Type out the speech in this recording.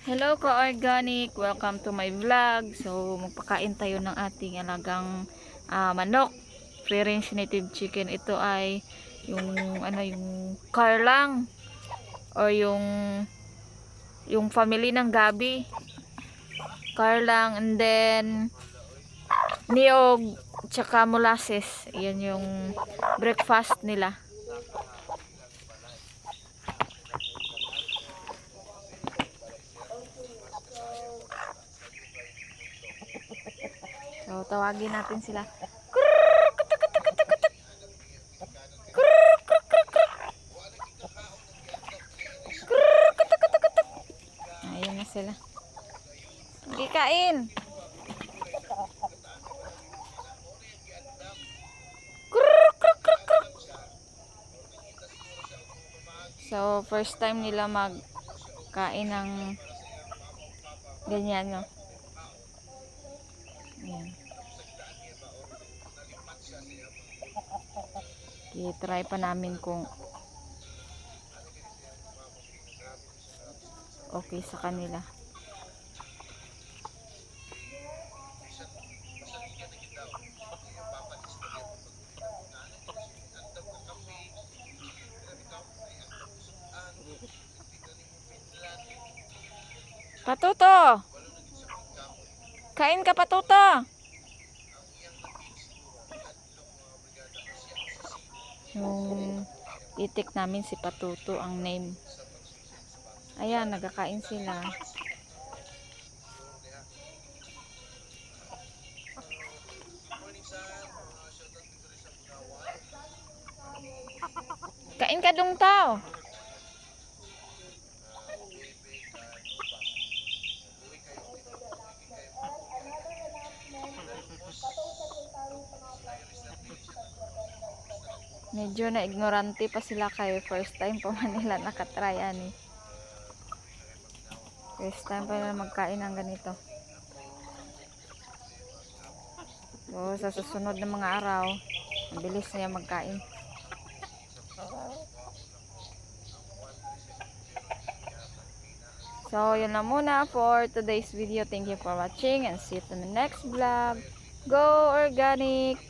Hello ka-organic! Welcome to my vlog. So, magpakain tayo ng ating alagang manok. Free range native chicken. Ito ay yung yung Carlang or yung family ng Gabi. Carlang and then niyog tsaka molasses. Yan yung breakfast nila. So, tawagin natin sila. Ayan na sila. Sige, kain. So, first time nila magkain ng ganyan, no? Ayan. I-try pa namin kung okay sa kanila. Patuto! Kain ka, Patuto! Yung itik namin si Patuto ang name. Ayan, nagkakain sila. Kain ka dong tao. Medyo na ignorante pa sila kay first time pa man nila nakatry ani. First time pa nila magkain ng ganito. So, sa susunod na mga araw, mabilis niya magkain. So, yun lang muna for today's video. Thank you for watching and see you in the next vlog. Go organic!